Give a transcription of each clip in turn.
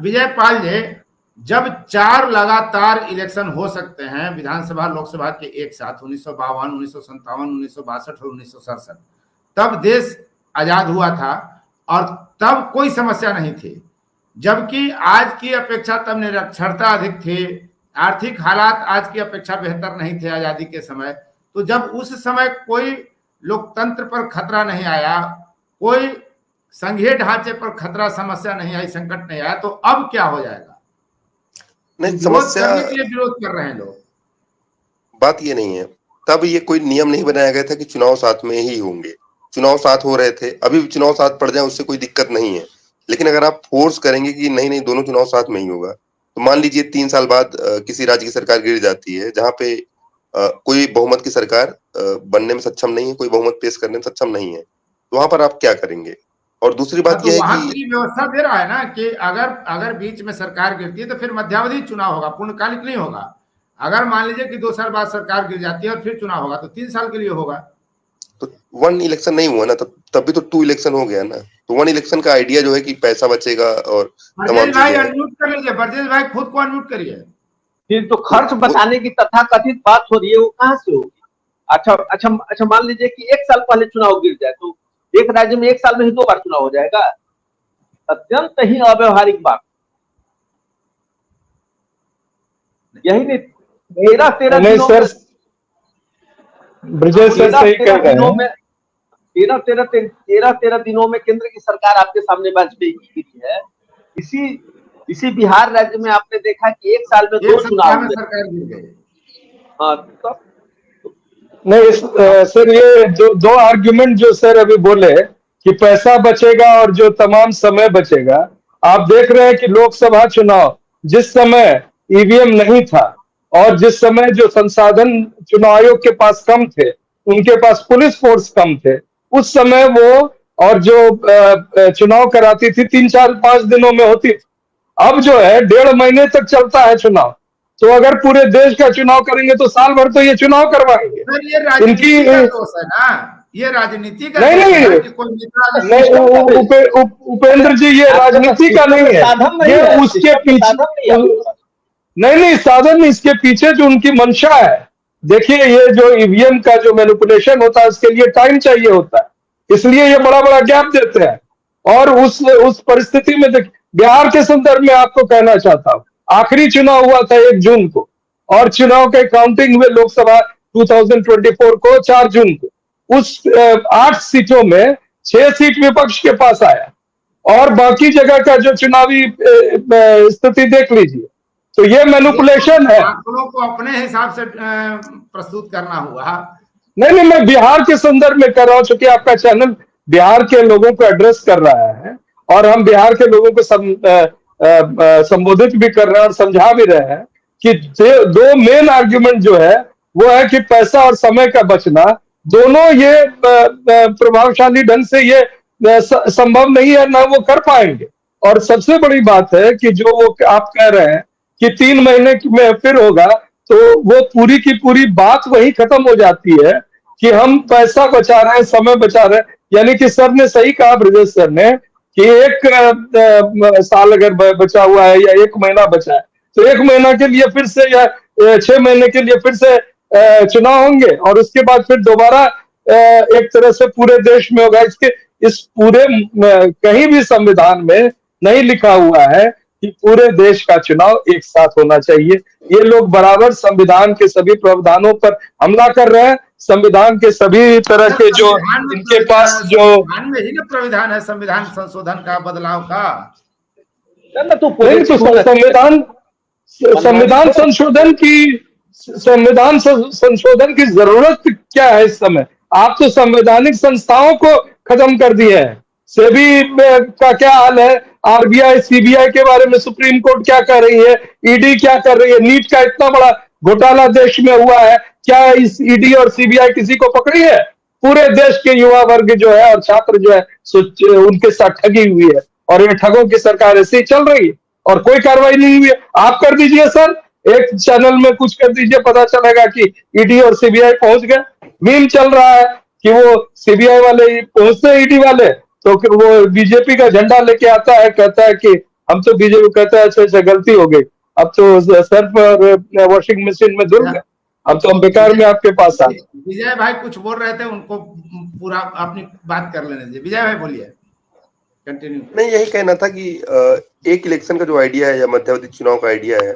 विजयपाल जी, जब 4 लगातार इलेक्शन हो सकते हैं विधानसभा लोकसभा के एक साथ, 1952, 1957, 1962 और 1967, तब देश आजाद हुआ था और तब कोई समस्या नहीं थी। जबकि आज की अपेक्षा तब निरक्षरता अधिक थी, आर्थिक हालात आज की अपेक्षा बेहतर नहीं थे आजादी के समय। तो जब उस समय कोई लोकतंत्र पर खतरा नहीं आया, कोई संघीय ढांचे पर खतरा, समस्या नहीं आई, संकट नहीं आया, तो अब क्या हो जाएगा? नहीं, समस्या करने के लिए विरोध कर रहे हैं लोग। बात ये नहीं है, तब ये कोई नियम नहीं बनाया गया था कि चुनाव साथ में ही होंगे। चुनाव साथ हो रहे थे, अभी चुनाव साथ पड़ जाए उससे कोई दिक्कत नहीं है। लेकिन अगर आप फोर्स करेंगे कि नहीं नहीं दोनों चुनाव साथ में ही होगा, तो मान लीजिए 3 साल बाद किसी राज्य की सरकार गिर जाती है जहां पे कोई बहुमत की सरकार बनने में सक्षम नहीं है, कोई बहुमत पेश करने में सक्षम नहीं है, तो वहां पर आप क्या करेंगे? और दूसरी बात यह है कि व्यवस्था दे रहा है ना कि अगर बीच में सरकार गिरती है तो फिर मध्यावधि चुनाव होगा, पूर्णकालिक नहीं होगा। अगर मान लीजिए कि 2 साल बाद सरकार गिर जाती है और फिर चुनाव होगा तो 3 साल के लिए होगा। तो 1 इलेक्शन नहीं हुआ ना, तब भी तो 2 इलेक्शन हो गया ना। तो 1 इलेक्शन का आइडिया जो है कि पैसा बचेगा और ब्रजेश भाई अनम्यूट कर लीजिए, ब्रजेश भाई खुद को अनम्यूट करिए। फिर तो खर्च बचाने की तथाकथित बात हो रही है, वो कहाँ से होगी? अच्छा मान लीजिए कि 1 साल पहले चुनाव गिर जाए तो एक राज्य में 1 साल में ही 2 बार चुनाव हो जाएगा? अत्यंत ही अव्यवहारिक बात। यही नहीं 13 दिनों में ब्रजेश सर सही कह रहे हैं। 13 दिनों में केंद्र की सरकार आपके सामने वाजपेयी की है। इसी बिहार राज्य में आपने देखा कि 1 साल में 2 चुनाव सरकार गिर गई। हाँ, तब नहीं सर, ये जो 2 आर्ग्यूमेंट जो सर अभी बोले कि पैसा बचेगा और जो तमाम समय बचेगा, आप देख रहे हैं कि लोकसभा चुनाव जिस समय ईवीएम नहीं था और जिस समय जो संसाधन चुनाव आयोग के पास कम थे, उनके पास पुलिस फोर्स कम थे, उस समय वो और जो चुनाव कराती थी 3, 4, 5 दिनों में होती थी। अब जो है 1.5 महीने तक चलता है चुनाव। तो अगर पूरे देश का चुनाव करेंगे तो साल भर तो ये चुनाव करवाएंगे। इनकी दोष है ना, ये राजनीति का नहीं उपेंद्र जी, ये राजनीति का नहीं है, ये उसके पीछे नहीं साधन, इसके पीछे जो उनकी मंशा है। देखिए, ये जो ईवीएम का जो मैनिपुलेशन होता है उसके लिए टाइम चाहिए होता है, इसलिए ये बड़ा बड़ा गैप देते हैं। और उस परिस्थिति में बिहार के संदर्भ में आपको कहना चाहता हूं, आखिरी चुनाव हुआ था 1 जून को और चुनाव के काउंटिंग हुए लोकसभा 2024 को 4 जून को। उस 8 सीटों में 6 सीट विपक्ष के पास आया और बाकी जगह का जो चुनावी स्थिति देख लीजिए। तो ये मैनिपुलेशन है, आंकड़ों को अपने हिसाब से प्रस्तुत करना हुआ। नहीं मैं बिहार के संदर्भ में कर रहा हूं, चूंकि आपका चैनल बिहार के लोगों को एड्रेस कर रहा है और हम बिहार के लोगों को संबोधित भी कर रहे हैं और समझा भी रहे हैं कि 2 मेन आर्ग्यूमेंट जो है वो है कि पैसा और समय का बचना, दोनों ये प्रभावशाली ढंग से ये संभव नहीं है, ना वो कर पाएंगे। और सबसे बड़ी बात है कि जो वो आप कह रहे हैं कि 3 महीने में फिर होगा, तो वो पूरी की पूरी बात वही खत्म हो जाती है कि हम पैसा बचा रहे हैं, समय बचा रहे हैं। यानी कि सर ने सही कहा, ब्रजेश सर ने, कि 1 साल अगर बचा हुआ है या 1 महीना बचा है तो 1 महीना के लिए फिर से या 6 महीने के लिए फिर से चुनाव होंगे और उसके बाद फिर दोबारा एक तरह से पूरे देश में होगा। इस पूरे कहीं भी संविधान में नहीं लिखा हुआ है कि पूरे देश का चुनाव एक साथ होना चाहिए। ये लोग बराबर संविधान के सभी प्रावधानों पर हमला कर रहे हैं। संविधान के सभी तरह के जो इनके पास जो प्रावधान है, संविधान संशोधन का, बदलाव का, तो संविधान संशोधन की जरूरत क्या है इस समय? आप तो संवैधानिक संस्थाओं को खत्म कर दिए हैं। सेबी का क्या हाल है, आरबीआई सीबीआई के बारे में सुप्रीम कोर्ट क्या कर रही है, ईडी क्या कर रही है? नीट का इतना बड़ा घोटाला देश में हुआ है, क्या इस ईडी और सीबीआई किसी को पकड़ी है? पूरे देश के युवा वर्ग जो है और छात्र जो है उनके साथ ठगी हुई है और ये ठगों की सरकार ऐसे ही चल रही है और कोई कार्रवाई नहीं हुई है। आप कर दीजिए सर, एक चैनल में कुछ कर दीजिए, पता चलेगा कि ईडी और सीबीआई पहुंच गए। मीम चल रहा है कि वो सीबीआई वाले पहुंचते ईडी वाले तो फिर वो बीजेपी का झंडा लेके आता है, कहता है कि हम तो बीजेपी कहते हैं अच्छा अच्छा गलती हो गई, अब तो सर्फ और वॉशिंग मशीन में धुल गए, अब तो हम बेकार में आपके पास आ गए। विजय भाई कुछ बोल रहे थे, उनको पूरा अपनी बात कर लेने दीजिए। विजय भाई बोलिए, कंटिन्यू। नहीं, यही कहना था कि एक इलेक्शन का जो आइडिया है या मध्यावधि चुनाव का आइडिया है,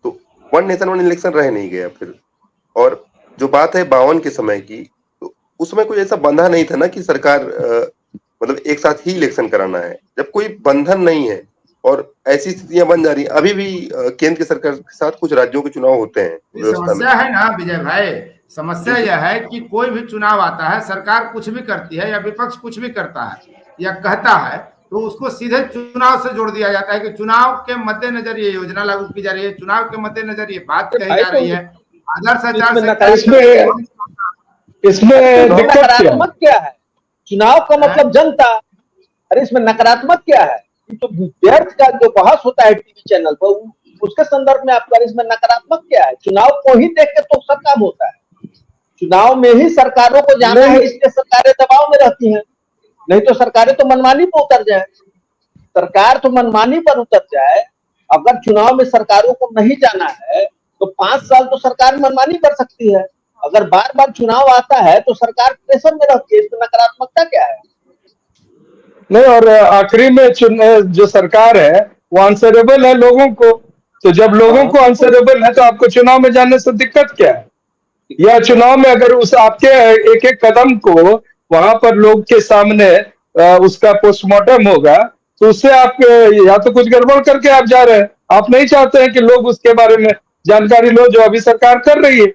तो वन नेशन वन इलेक्शन रह नहीं गया फिर। और जो बात है 52 के समय की, तो उसमें कोई ऐसा बंधा नहीं था ना कि सरकार मतलब एक साथ ही इलेक्शन कराना है। जब कोई बंधन नहीं है और ऐसी स्थितियां बन जा रही, अभी भी केंद्र की सरकार के साथ कुछ राज्यों के चुनाव होते हैं व्यवस्था में। समस्या है ना विजय भाई, समस्या यह है कि कोई भी चुनाव आता है, सरकार कुछ भी करती है या विपक्ष कुछ भी करता है या कहता है, तो उसको सीधे चुनाव से जोड़ दिया जाता है कि चुनाव के मद्देनजर ये योजना लागू की जा रही है, चुनाव के मद्देनजर ये बात कही जा रही है। आदर्श आचार संहिता इसमें दिक्कत नकारात्मक क्या है? चुनाव का मतलब जनता। अरे इसमें नकारात्मक क्या है? तो व्यर्थ का जो बहस होता है टीवी चैनल पर, उसके संदर्भ में आपका इसमें नकारात्मक क्या है? चुनाव को ही देख के तो सब काम होता है। चुनाव में ही सरकारों को जाना है, इसलिए सरकारें दबाव में रहती हैं। नहीं तो सरकारें तो मनमानी पर उतर जाए, सरकार तो मनमानी पर उतर जाए। अगर चुनाव में सरकारों को नहीं जाना है तो 5 साल तो सरकार मनमानी कर सकती है। अगर बार बार चुनाव आता है तो सरकार प्रेशर में रहती है। इसमें नकारात्मकता क्या है? नहीं, और आखिरी में जो सरकार है वो आंसरेबल है लोगों को, तो जब लोगों को आंसरेबल है तो आपको चुनाव में जाने से दिक्कत क्या है? या चुनाव में अगर उस आपके एक एक कदम को वहां पर लोग के सामने उसका पोस्टमार्टम होगा, तो उससे आप या तो कुछ गड़बड़ करके आप जा रहे हैं, आप नहीं चाहते हैं कि लोग उसके बारे में जानकारी लो जो अभी सरकार कर रही है।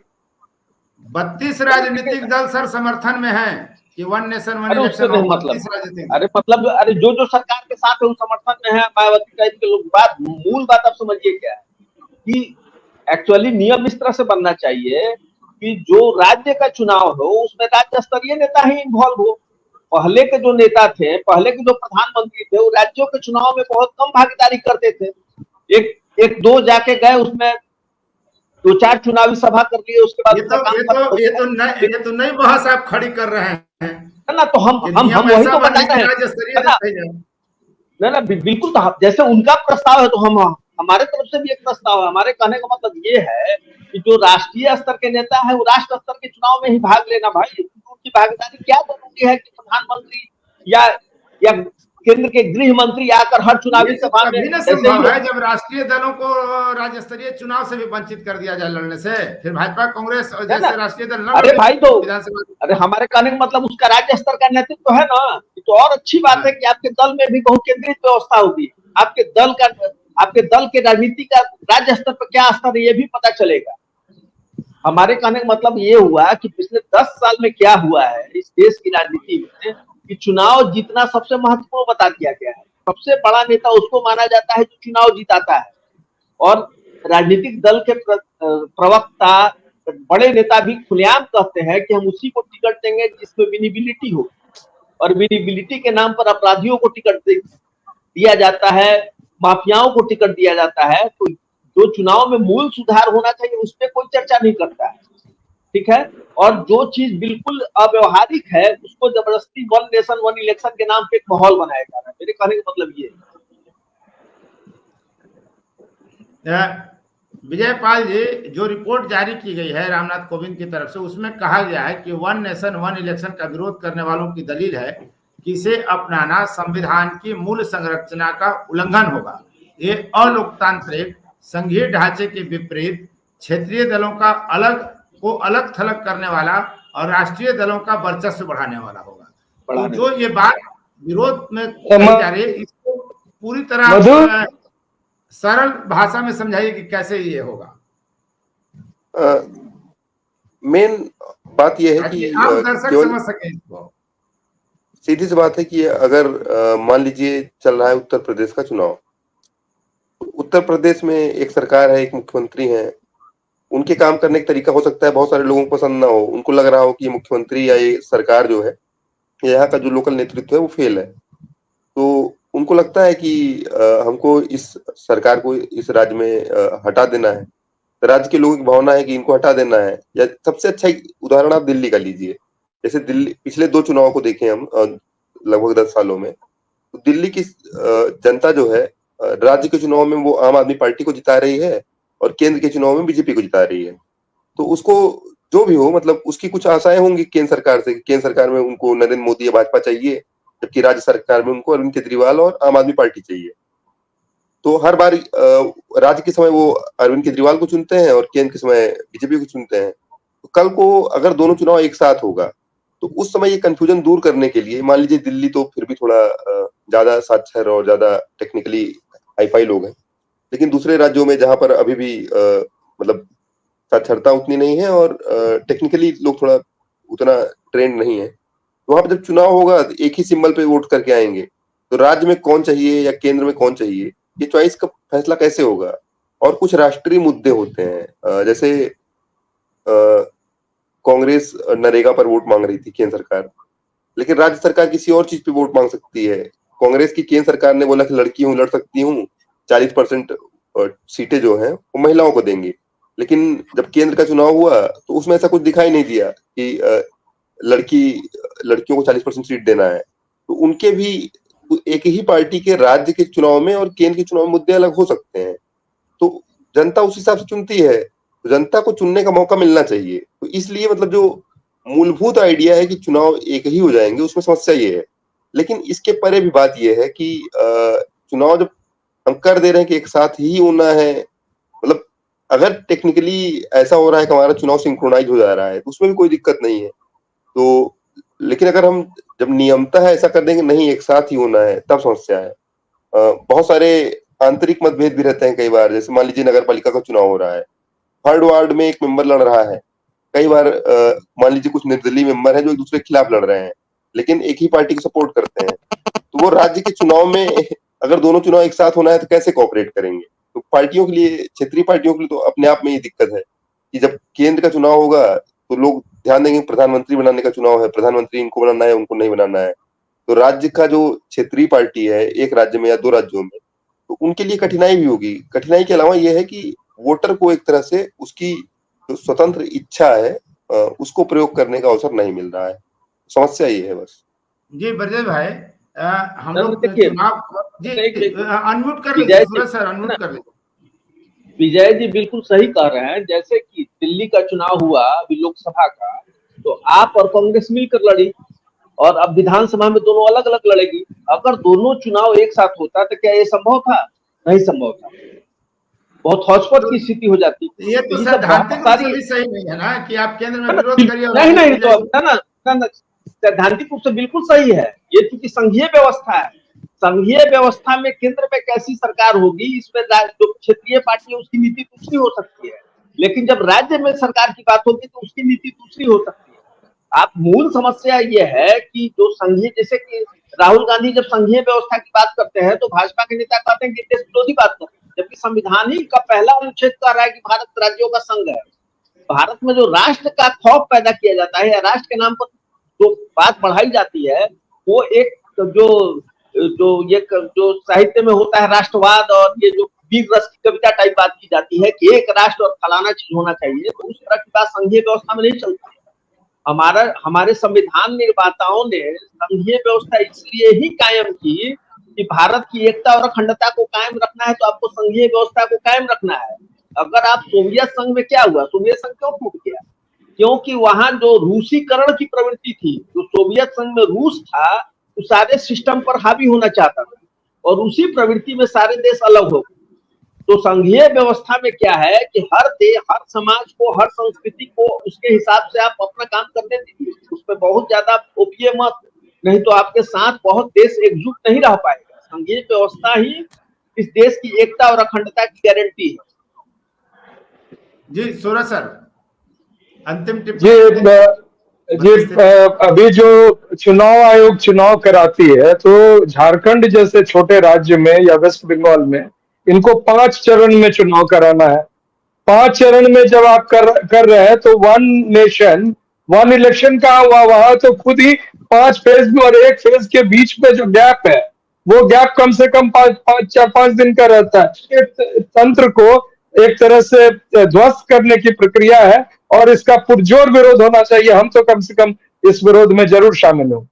32 राजनीतिक दल सर समर्थन में है कि वन नेशन वन इलेक्शन। अरे जो सरकार के साथ है वो समर्थन में है, मायावती टाइप के लोग। बात मूल बात आप समझिए क्या है कि एक्चुअली नियम इस तरह से बनना चाहिए कि जो राज्य का चुनाव हो उसमें राज्य स्तरीय नेता ही इन्वॉल्व हो। पहले के जो नेता थे, पहले के जो प्रधानमंत्री थे, वो राज्यों के चुनाव में बहुत कम भागीदारी करते थे। एक दो जाके गए, उसमें 2-4 चुनावी सभा कर लिए, उसके बाद ये तो नई बहस आप खड़ी कर रहे हैं ना। तो हम वही तो बता रहे हैं ना, बिल्कुल। तो जैसे उनका प्रस्ताव है तो हम हमारे तरफ से भी एक प्रस्ताव है। हमारे कहने का मतलब ये है कि जो राष्ट्रीय स्तर के नेता है वो राष्ट्र स्तर के चुनाव में ही भाग लेना। भाई उनकी भागीदारी क्या जरूरी है कि प्रधानमंत्री या केंद्र के गृह मंत्री आकर हर चुनावी सभा में संभव है जब राष्ट्रीय दलों को राज्य स्तरीय चुनाव से भी वंचित कर दिया जाए लड़ने से, फिर भाजपा कांग्रेस और जैसे राष्ट्रीय दल। अरे भाई तो अरे हमारे कहने का मतलब उसका राज्य स्तर का नेतृत्व है ना, तो और अच्छी बात है कि आपके दल में भी बहुकेंद्रित व्यवस्था होगी। आपके दल के राजनीति का राज्य स्तर पर क्या स्तर है ये भी पता चलेगा। हमारे कहने का मतलब ये हुआ कि पिछले 10 साल में क्या हुआ है इस देश की राजनीति में कि चुनाव जीतना सबसे महत्वपूर्ण बता दिया गया है। सबसे बड़ा नेता उसको माना जाता है जो चुनाव जिताता है। और राजनीतिक दल के प्रवक्ता, बड़े नेता भी खुलेआम कहते हैं कि हम उसी को टिकट देंगे जिसमें विनिबिलिटी हो, और विनिबिलिटी के नाम पर अपराधियों को टिकट दिया जाता है, माफियाओं को टिकट दिया जाता है। तो जो चुनाव में मूल सुधार होना चाहिए उस पर कोई चर्चा नहीं करता है, ठीक है। और जो चीज बिल्कुल अव्यवहारिक है उसको जबरदस्ती वन नेशन वन इलेक्शन के नाम पे एक माहौल बनाया जा रहा है। मेरे कहने का मतलब ये है। विजय पाल जी, जो रिपोर्ट जारी की गई है रामनाथ कोविंद की तरफ से, उसमें कहा गया है कि वन नेशन वन इलेक्शन का विरोध करने वालों की दलील है कि इसे अपनाना संविधान की मूल संरचना का उल्लंघन होगा। ये अलोकतांत्रिक, संघीय ढांचे के विपरीत, क्षेत्रीय दलों का अलग थलग करने वाला और राष्ट्रीय दलों का वर्चस्व बढ़ाने वाला होगा। तो जो ये बात विरोध में कही जा रही है, इसको पूरी तरह सरल भाषा में समझाइए कि कैसे ये होगा। मेन बात यह है कि आम दर्शक समझ सके इसको। सीधी सी बात है कि अगर मान लीजिए चल रहा है उत्तर प्रदेश का चुनाव, उत्तर प्रदेश में एक सरकार है, एक मुख्यमंत्री है, उनके काम करने का तरीका हो सकता है बहुत सारे लोगों को पसंद ना हो। उनको लग रहा हो कि मुख्यमंत्री या ये सरकार जो है, यहाँ का जो लोकल नेतृत्व है वो फेल है। तो उनको लगता है कि हमको इस सरकार को इस राज्य में हटा देना है। तो राज्य के लोगों की भावना है कि इनको हटा देना है। या सबसे अच्छा उदाहरण आप दिल्ली का लीजिए। जैसे दिल्ली पिछले 2 चुनाव को देखें हम लगभग 10 सालों में, तो दिल्ली की जनता जो है राज्य के चुनाव में वो आम आदमी पार्टी को जिता रही है और केंद्र के चुनाव में बीजेपी को जिता रही है। तो उसको जो भी हो, मतलब उसकी कुछ आशाएं होंगी केंद्र सरकार से। केंद्र सरकार में उनको नरेंद्र मोदी या भाजपा चाहिए, जबकि राज्य सरकार में उनको अरविंद केजरीवाल और आम आदमी पार्टी चाहिए। तो हर बार राज्य के समय वो अरविंद केजरीवाल को चुनते हैं और केंद्र के समय बीजेपी को चुनते हैं। तो कल को अगर दोनों चुनाव एक साथ होगा तो उस समय ये कंफ्यूजन दूर करने के लिए, मान लीजिए दिल्ली तो फिर भी थोड़ा ज्यादा साक्षर और ज्यादा टेक्निकली हाईफाई लोग हैं, लेकिन दूसरे राज्यों में जहां पर अभी भी मतलब साक्षरता उतनी नहीं है और टेक्निकली लोग थोड़ा उतना ट्रेंड नहीं है, तो वहां पर जब चुनाव होगा तो एक ही सिंबल पे वोट करके आएंगे। तो राज्य में कौन चाहिए या केंद्र में कौन चाहिए, ये चॉइस का फैसला कैसे होगा? और कुछ राष्ट्रीय मुद्दे होते हैं, जैसे कांग्रेस नरेगा पर वोट मांग रही थी केंद्र सरकार, लेकिन राज्य सरकार किसी और चीज पे वोट मांग सकती है। कांग्रेस की केंद्र सरकार ने बोला कि लड़की हूं, लड़ सकती हूँ, 40% सीटें जो हैं वो महिलाओं को देंगे। लेकिन जब केंद्र का चुनाव हुआ तो उसमें ऐसा कुछ दिखाई नहीं दिया कि लड़कियों को 40% सीट देना है। तो उनके भी एक ही पार्टी के राज्य के चुनाव में और केंद्र के चुनाव में मुद्दे अलग हो सकते हैं। तो जनता उस हिसाब से चुनती है, तो जनता को चुनने का मौका मिलना चाहिए। तो इसलिए मतलब जो मूलभूत आइडिया है कि चुनाव एक ही हो जाएंगे, उसमें समस्या ये है। लेकिन इसके परे भी बात यह है कि चुनाव जब हम कर दे रहे हैं कि एक साथ ही होना है, मतलब अगर टेक्निकली ऐसा हो रहा है कि हमारा चुनाव सिंक्रोनाइज हो जा रहा है तो उसमें भी कोई दिक्कत नहीं है। तो लेकिन अगर हम जब नियमतः ऐसा कर देंगे नहीं एक साथ ही होना है, तब समस्या है। बहुत सारे आंतरिक मतभेद भी रहते हैं कई बार। जैसे मान लीजिए नगर पालिका का चुनाव हो रहा है, थर्ड वार्ड में एक मेंबर लड़ रहा है, कई बार मान लीजिए कुछ निर्दलीय मेंबर हैं जो एक दूसरे के खिलाफ लड़ रहे हैं, लेकिन एक ही पार्टी को सपोर्ट करते हैं। तो वो राज्य के चुनाव में अगर दोनों चुनाव एक साथ होना है तो कैसे कोऑपरेट करेंगे? तो पार्टियों के लिए, क्षेत्रीय पार्टियों के लिए तो अपने आप में ये दिक्कत है कि जब केंद्र का चुनाव होगा तो लोग ध्यान देंगे प्रधानमंत्री बनाने का चुनाव है, प्रधानमंत्री इनको बनाना है, उनको नहीं बनाना है। तो राज्य का जो क्षेत्रीय पार्टी है, एक राज्य में या दो राज्यों में, तो उनके लिए कठिनाई भी होगी। कठिनाई के अलावा यह है कि वोटर को एक तरह से उसकी जो स्वतंत्र इच्छा है उसको प्रयोग करने का अवसर नहीं मिल रहा है। समस्या ये है बस। जी ब्रजेश भाई, हम लोग देखिए, चुनाव जी अनम्यूट कर लीजिए, सूरज सर अनम्यूट कर लीजिए। विजय जी बिल्कुल सही कह रहे हैं। जैसे कि दिल्ली का चुनाव हुआ अभी लोकसभा का, तो आप और कांग्रेस मिलकर लड़ी और अब विधानसभा में दोनों अलग अलग लड़ेगी। अगर दोनों चुनाव एक साथ होता तो क्या ये संभव था? नहीं संभव था, बहुत हौचपच की स्थिति हो जाती। ये तो सैद्धांतिक रूप से भी सही नहीं है ना कि आप केंद्र में विरोध करिए। नहीं तो ना सैद्धांतिक रूप से बिल्कुल सही है। ये क्योंकि संघीय व्यवस्था है, संघीय व्यवस्था में केंद्र में कैसी सरकार होगी, इसमें जो क्षेत्रीय पार्टी है उसकी नीति दूसरी हो सकती है, लेकिन जब राज्य में सरकार की बात होगी तो उसकी नीति दूसरी हो सकती है। आप मूल समस्या ये है कि जो संघीय, जैसे कि राहुल गांधी जब संघीय व्यवस्था की बात करते हैं तो भाजपा के नेता कहते हैं कि देश विरोधी बात करते हैं, जबकि संविधान ही का पहला अनुच्छेद कह रहा है कि भारत राज्यों का संघ है। भारत में जो राष्ट्र का खौफ पैदा किया जाता है या राष्ट्र के नाम पर जो बात बढ़ाई जाती है, वो एक जो साहित्य में होता है राष्ट्रवाद, और ये जो वीर रस की कविता टाइप बात की जाती है कि एक राष्ट्र और फलाना चीज होना चाहिए, तो उस तरह की बात संघीय व्यवस्था में नहीं चलती है। हमारे संविधान निर्माताओं ने संघीय व्यवस्था इसलिए ही कायम की कि भारत की एकता और अखंडता को कायम रखना है तो आपको संघीय व्यवस्था को कायम रखना है। अगर आप सोवियत संघ में, क्या हुआ, सोवियत संघ क्यों टूट गया? क्योंकि वहां जो रूसीकरण की प्रवृत्ति थी, जो सोवियत संघ में रूस था, वो सारे सिस्टम पर हावी होना चाहता था और उसी प्रवृत्ति में सारे देश अलग हो गए। तो संघीय व्यवस्था में क्या है कि हर देश, हर समाज को, हर संस्कृति को उसके हिसाब से आप अपना काम करने दीजिए, उसमें बहुत ज्यादा ओपिए मत, नहीं तो आपके साथ बहुत देश एकजुट नहीं रह पाएगा। संघीय व्यवस्था ही इस देश की एकता और अखंडता की गारंटी है। जी सूरज सर, अंतिम जी अभी जो चुनाव आयोग चुनाव कराती है, तो झारखंड जैसे छोटे राज्य में या वेस्ट बंगाल में इनको 5 चरण में चुनाव कराना है। 5 चरण में जब आप कर रहे हैं तो 1 नेशन 1 इलेक्शन कहा हुआ, वहां तो खुद ही 5 फेज में, और एक फेज के बीच में जो गैप है वो गैप कम से कम 4-5 दिन का रहता है। तंत्र को एक तरह से ध्वस्त करने की प्रक्रिया है और इसका पुरजोर विरोध होना चाहिए। हम तो कम से कम इस विरोध में जरूर शामिल हों।